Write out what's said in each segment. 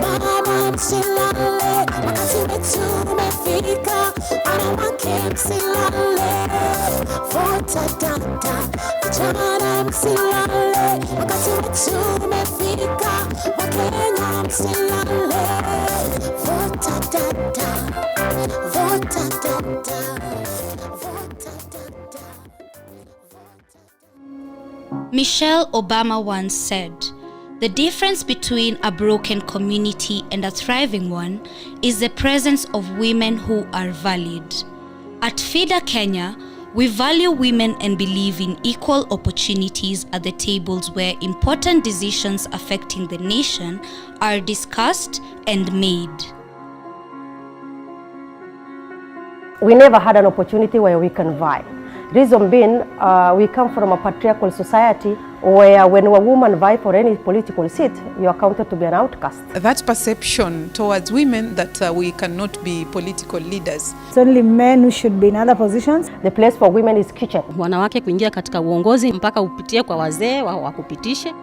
Mama msilale, wakati wetu umefika, wanawake msilale. Vota Dada, vijana msilale, wakati wetu umefika, Wakenya msilale. Vota Dada, Vota Dada, Vota Dada. Michelle Obama once said, "The difference between a broken community and a thriving one is the presence of women who are valued." At FIDA Kenya, we value women and believe in equal opportunities at the tables where important decisions affecting the nation are discussed and made. We never had an opportunity where we can vie. Reason being, we come from a patriarchal society where when a woman vie for any political seat, you are counted to be an outcast. That perception towards women that we cannot be political leaders. It's only men who should be in other positions. The place for women is kitchen. Wanawake kuingia katika uongozi mpaka upitie kwa wazee wakupitishe.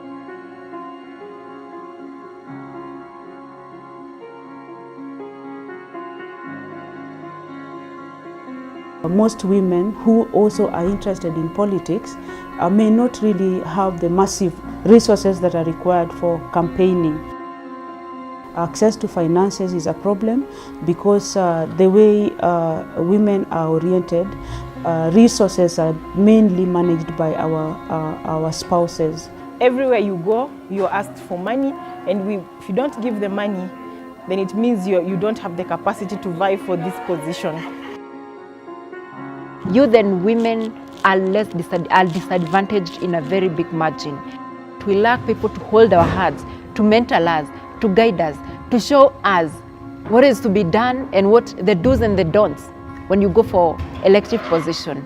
Most women who also are interested in politics may not really have the massive resources that are required for campaigning. Access to finances is a problem because the way women are oriented, resources are mainly managed by our spouses. Everywhere you go, you're asked for money, and if you don't give the money, then it means you don't have the capacity to vie for this position. Youth and women are disadvantaged in a very big margin. We lack people to hold our hands, to mentor us, to guide us, to show us what is to be done and what the do's and the don'ts when you go for elective position.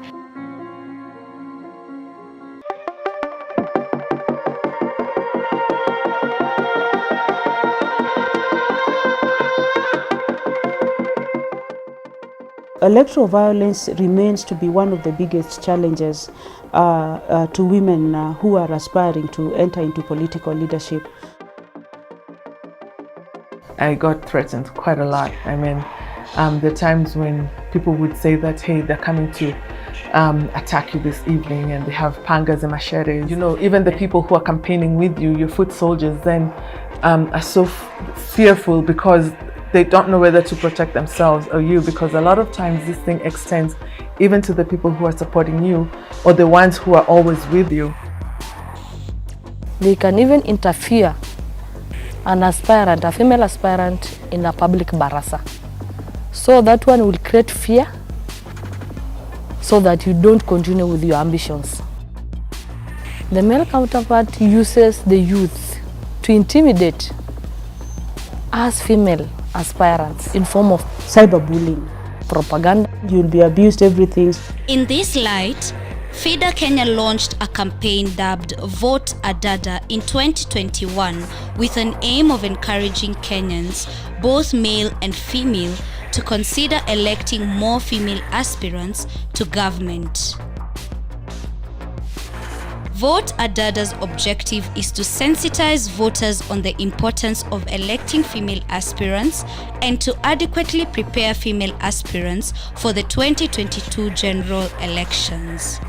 Electoral violence remains to be one of the biggest challenges to women who are aspiring to enter into political leadership. I got threatened quite a lot. I mean, there are times when people would say that, hey, they're coming to attack you this evening and they have pangas and machetes. You know, even the people who are campaigning with you, your foot soldiers, then are so fearful because they don't know whether to protect themselves or you, because a lot of times this thing extends even to the people who are supporting you or the ones who are always with you. They can even interfere an aspirant, a female aspirant, in a public barasa. So that one will create fear so that you don't continue with your ambitions. The male counterpart uses the youth to intimidate us female aspirants in form of cyberbullying, propaganda. You'll be abused, everything. In this light, FIDA Kenya launched a campaign dubbed Vote A Dada in 2021 with an aim of encouraging Kenyans, both male and female, to consider electing more female aspirants to government. Vote A Dada's objective is to sensitize voters on the importance of electing female aspirants and to adequately prepare female aspirants for the 2022 general elections.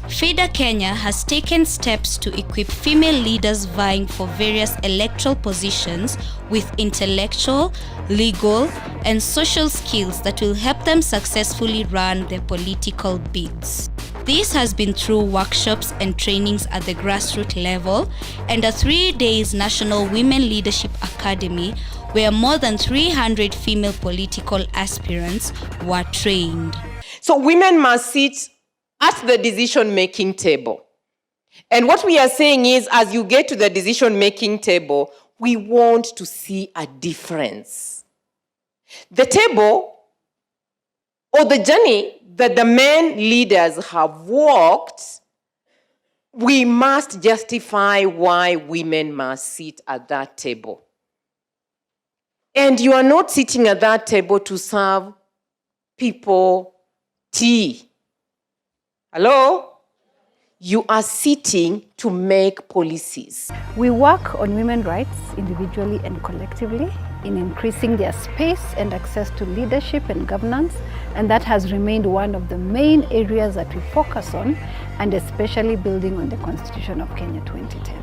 FIDA Kenya has taken steps to equip female leaders vying for various electoral positions with intellectual, legal, and social skills that will help them successfully run their political bids. This has been through workshops and trainings at the grassroots level and a 3-day National Women Leadership Academy where more than 300 female political aspirants were trained. So women must sit at the decision-making table. And what we are saying is, as you get to the decision-making table, we want to see a difference. The table or the journey that the men leaders have walked, we must justify why women must sit at that table. And you are not sitting at that table to serve people tea. Hello? you are sitting to make policies. We work on women's rights individually and collectively in increasing their space and access to leadership and governance, and that has remained one of the main areas that we focus on, and especially building on the Constitution of Kenya 2010.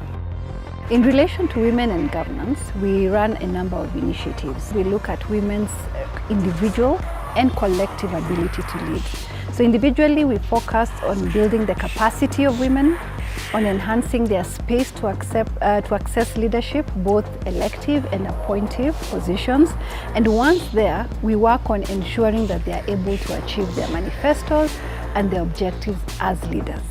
In relation to women and governance, we run a number of initiatives. We look at women's individual and collective ability to lead. So individually, we focus on building the capacity of women, on enhancing their space to access leadership, both elective and appointive positions. And once there, we work on ensuring that they are able to achieve their manifestos and their objectives as leaders.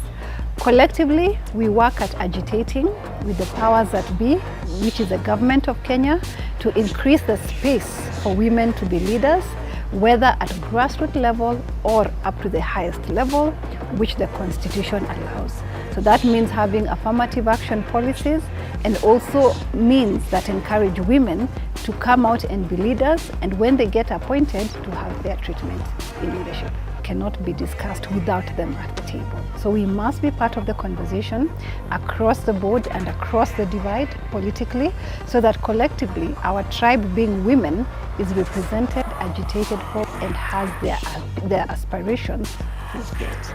Collectively, we work at agitating with the powers that be, which is the government of Kenya, to increase the space for women to be leaders, whether at grassroots level or up to the highest level, which the Constitution allows. So that means having affirmative action policies, and also means that encourage women to come out and be leaders, and when they get appointed, to have fair treatment in leadership. Cannot be discussed without them at the table. So we must be part of the conversation across the board and across the divide politically, so that collectively our tribe, being women, is represented, agitated for, and has their aspirations fulfilled.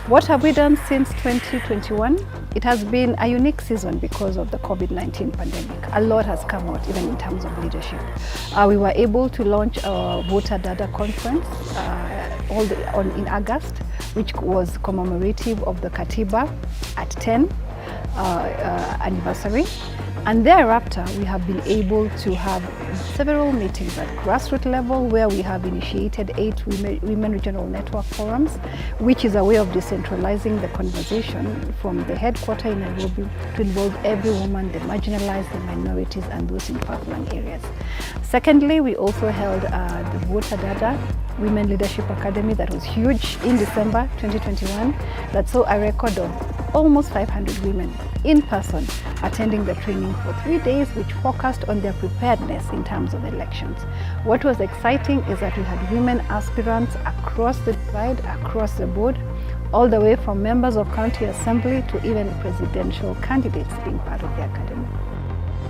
What have we done since 2021? It has been a unique season because of the COVID-19 pandemic. A lot has come out, even in terms of leadership. We were able to launch a Vota Dada conference in August, which was commemorative of the Katiba at 10 anniversary. And thereafter, we have been able to have several meetings at grassroots level, where we have initiated 8 women regional network forums, which is a way of decentralizing the conversation from the headquarters in Nairobi to involve every woman, the marginalized, the minorities, and those in far-flung areas. Secondly, we also held the Vota Dada Women Leadership Academy that was huge in December 2021, that saw a record of almost 500 women in person attending the training for 3 days, which focused on their preparedness in terms of elections. What was exciting is that we had women aspirants across the divide, across the board, all the way from members of county assembly to even presidential candidates being part of the academy.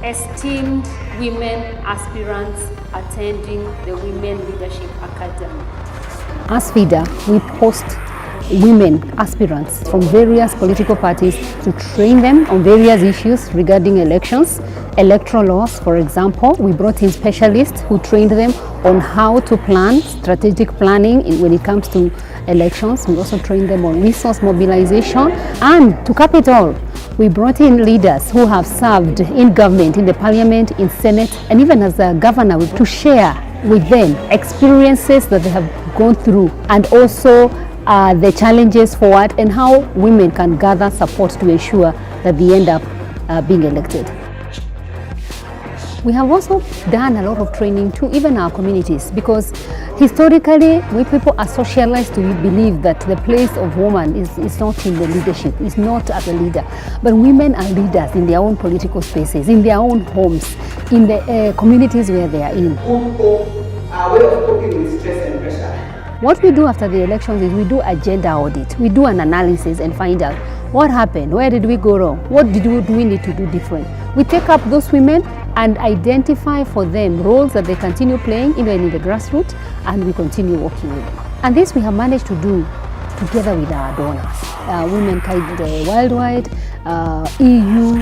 Esteemed women aspirants attending the Women Leadership Academy. As FIDA, we post women aspirants from various political parties to train them on various issues regarding elections, electoral laws. For example, we brought in specialists who trained them on how to plan, strategic planning when it comes to elections. We also trained them on resource mobilization, and to cap it all, we brought in leaders who have served in government, in the parliament, in Senate, and even as a governor, to share with them experiences that they have gone through, and also the challenges forward, and how women can gather support to ensure that they end up being elected. We have also done a lot of training to even our communities, because historically we people are socialized to believe that the place of woman is not in the leadership, is not as a leader. But women are leaders in their own political spaces, in their own homes, in the communities where they are in. Way of coping with stress and pressure. What we do after the elections is we do agenda audit. We do an analysis and find out what happened, where did we go wrong, what do we need to do different. We take up those women and identify for them roles that they continue playing even in the grassroots, and we continue working with them. And this we have managed to do together with our donors, Womenkind Worldwide, EU,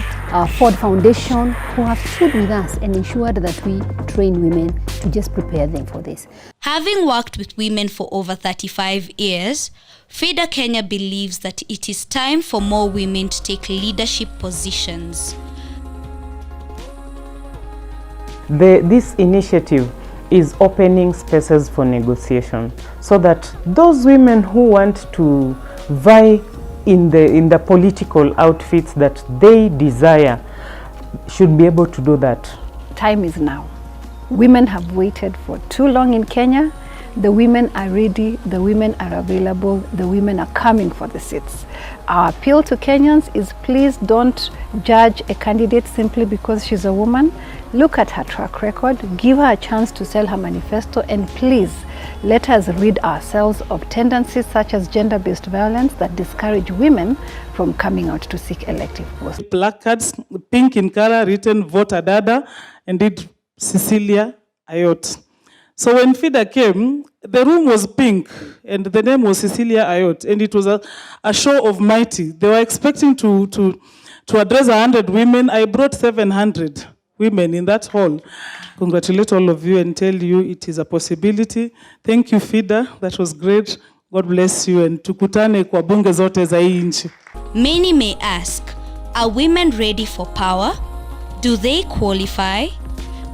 Ford Foundation, who have stood with us and ensured that we train women to just prepare them for this. Having worked with women for over 35 years, FIDA Kenya believes that it is time for more women to take leadership positions. This initiative is opening spaces for negotiation, so that those women who want to vie in the political outfits that they desire should be able to do that. Time is now. Women have waited for too long in Kenya. The women are ready, the women are available, the women are coming for the seats. Our appeal to Kenyans is, please don't judge a candidate simply because she's a woman. Look at her track record, give her a chance to sell her manifesto, and please let us rid ourselves of tendencies such as gender-based violence that discourage women from coming out to seek elective posts. Placards, pink in color, written Vota Dada, and it Cecilia Ayot. So when FIDA came, the room was pink, and the name was Cecilia Ayot, and it was a show of mighty. They were expecting to address 100 women. I brought 700 women in that hall. Congratulate all of you and tell you it is a possibility. Thank you, FIDA. That was great. God bless you, and tukutane kwa bunge zote za hii nchi. Many may ask, are women ready for power? Do they qualify?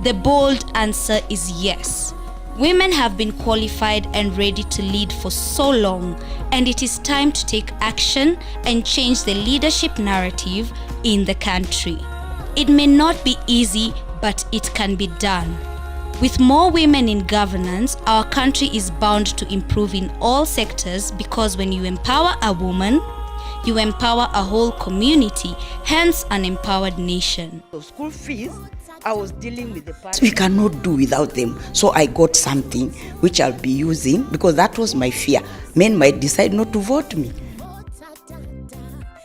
The bold answer is yes. Women have been qualified and ready to lead for so long, and it is time to take action and change the leadership narrative in the country. It may not be easy, but it can be done. With more women in governance, our country is bound to improve in all sectors, because when you empower a woman, you empower a whole community, hence an empowered nation. So school fees, I was dealing with the parents. We cannot do without them. So I got something which I'll be using, because that was my fear. Men might decide not to vote me.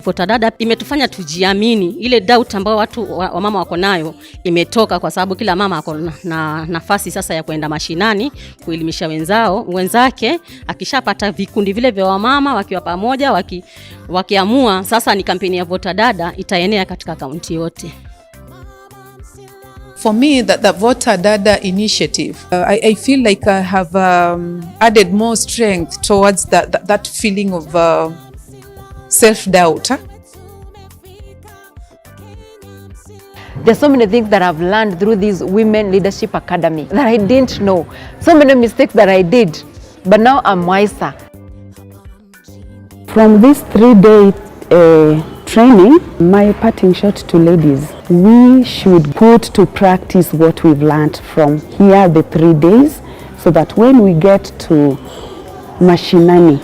Vota Dada imetufanya tujiamini. Ile doubt ambayo watu wa mama wako nayo imetoka, kwa sababu kila mama ako na nafasi sasa ya kwenda mashinani kuelimisha wenzake. Akishapata vikundi vile vya wamama wakiwa pamoja wakiamua, sasa ni kampeni ya Vota Dada itaenea katika kaunti yote. For me, the Vota Dada initiative, I feel like I have added more strength towards that feeling of self-doubt. There's so many things that I've learned through this Women Leadership Academy that I didn't know. So many mistakes that I did, but now I'm wiser. From this 3-day training, my parting shot to ladies, we should put to practice what we've learned from here, the 3 days, so that when we get to mashinani,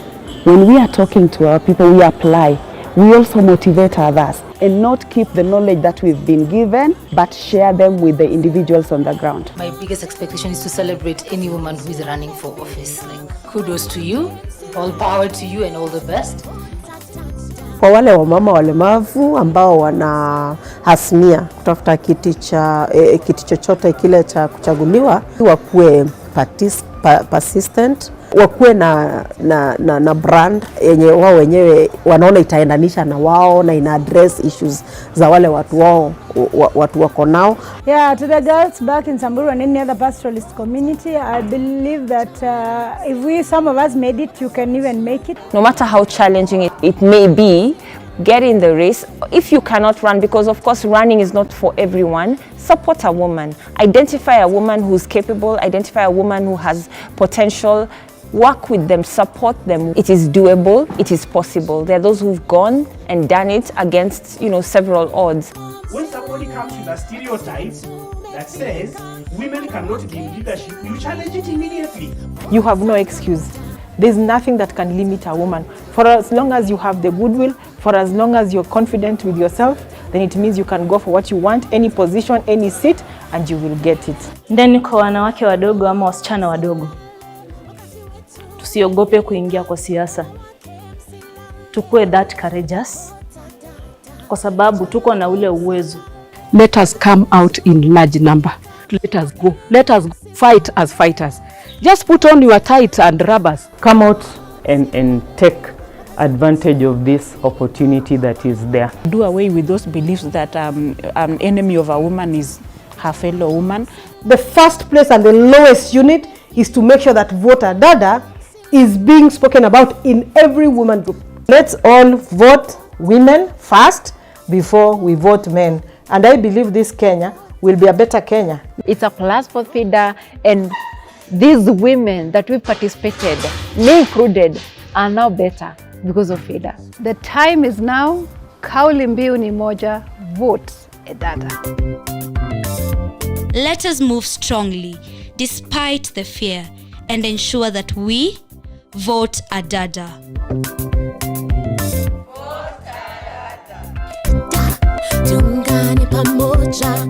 when we are talking to our people, we apply. We also motivate others and not keep the knowledge that we've been given, but share them with the individuals on the ground. My biggest expectation is to celebrate any woman who is running for office. Like, kudos to you, all power to you, and all the best. Kwa wale wamama walemavu ambao wana hasnia kutafuta kiti chochote kile cha kuchaguliwa, wakuwe persistent, wakuwe na brand yenye wao wenyewe wanaona itaendanisha na wao na ina address issues za wale watu wako nao. Yeah, to the girls back in Samburu and any other pastoralist community, I believe that if some of us made it, you can even make it. No matter how challenging it may be, get in the race. If you cannot run, because of course running is not for everyone, support a woman. Identify a woman who's capable, identify a woman who has potential, work with them, support them. It is doable, it is possible. There are those who've gone and done it against, several odds. When somebody comes with a stereotype that says women cannot be in leadership, you challenge it immediately. You have no excuse. There's nothing that can limit a woman. For as long as you have the goodwill, for as long as you're confident with yourself, then it means you can go for what you want, any position, any seat, and you will get it. Then kwa wanawake wadogo ama wasichana wadogo, tusiogope kuingia kwa siasa. Tukue that courageous, kwa sababu tuko na ule uwezo. Let us come out in large number. Let us go. Let us fight as fighters. Just put on your tights and rubbers. Come out and take advantage of this opportunity that is there. Do away with those beliefs that an enemy of a woman is her fellow woman. The first place and the lowest unit is to make sure that Vota Dada is being spoken about in every woman group. Let's all vote women first before we vote men. And I believe this Kenya will be a better Kenya. It's a plus for FIDA, and these women that we participated, me included, are now better because of FIDA. The time is now. Kauli mbiu ni moja, Vote A Dada. Let us move strongly despite the fear and ensure that we vote a Dada. Tuungane pamoja